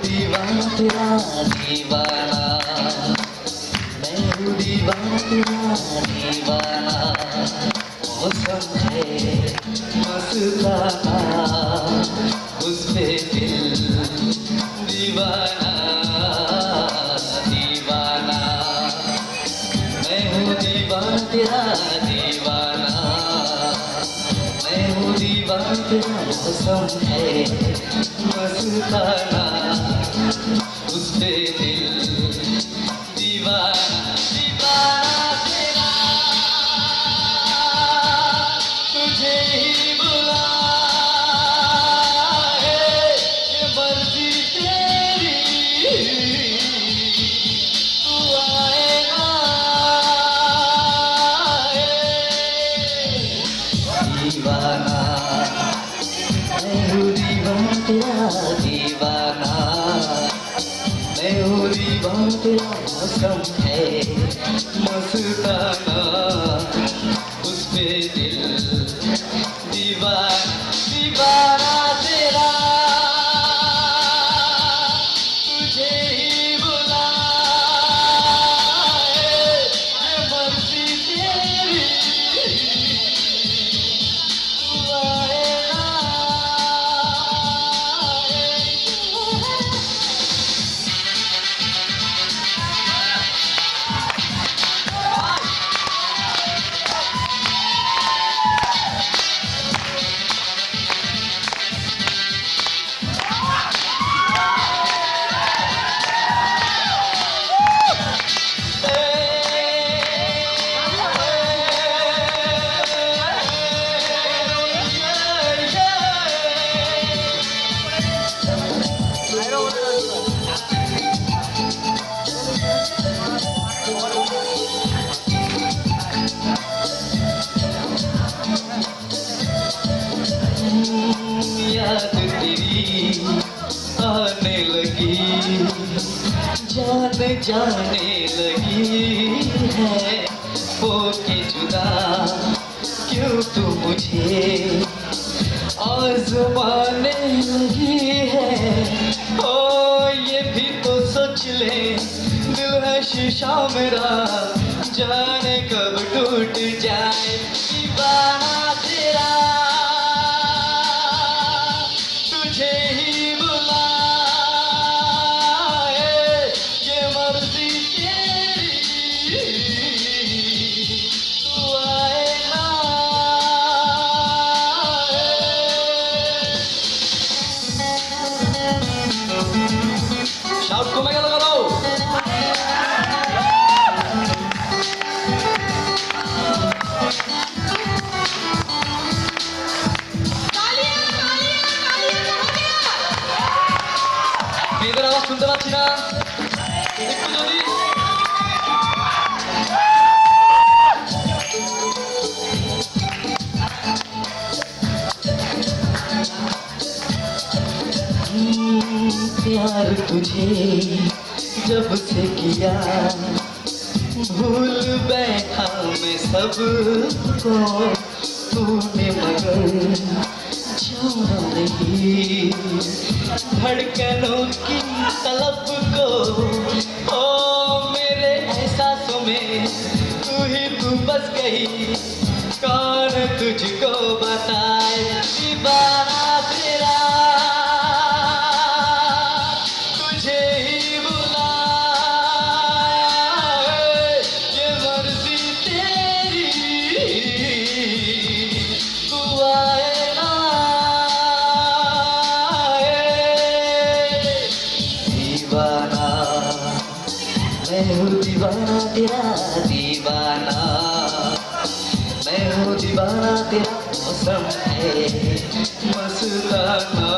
दीवाना तेरा दीवाना, मैं हूँ दीवाना तेरा दीवाना। मौसम है मस्ताना, उस पे दिल दीवाना दीवाना। मैं हूँ दीवाना तेरा दीवाना, मैं हूँ दीवाना तेरा। मौसम है मस्ताना, उस पे दिल दीवाना दीवाना तेरा। तुझे ही बुलाए, ये मर्जी तेरी, तू आए ना दीवाना। मैं हूँ दीवाना तेरा दीवाना, मैं हूँ दीवाना तेरा। मौसम है मस्ताना, उस पे दिल दीवाना दीवाना तेरा। तुझे ही बुलाए, ये मर्जी तेरी, तू आए ना। याद तेरी आने लगी, जान जाने लगी है। होके जुदा क्यों तू मुझे आज़माने लगी है। ओ ये भी तो सोच ले, दिल है शीशा मेरा, जाने कब टूट जाए। दीवाना तेरा, तुझे ही बुलाए, ये मर्जी तेरी, तू आए ना। शाउट को मैं लगा रहा हूँ। মেয়েদের আওয়াজ শুনতে পাচ্ছি না, একটু যদি प्यार तुझे जब से किया, भूल बैठा मैं सबको, तूने मगर जाना नहीं धड़कनों की तलब को। ओ मेरे एहसासों में तू ही तू बस गई, कौन तुझको बताए। दीवाना तेरा, तुझे ही बुलाए, ये मर्जी तेरी, तू आए ना। दीवाना, मैं हूँ दीवाना तेरा दीवाना, मैं हूँ दीवाना तेरा। मौसम है मस्ताना,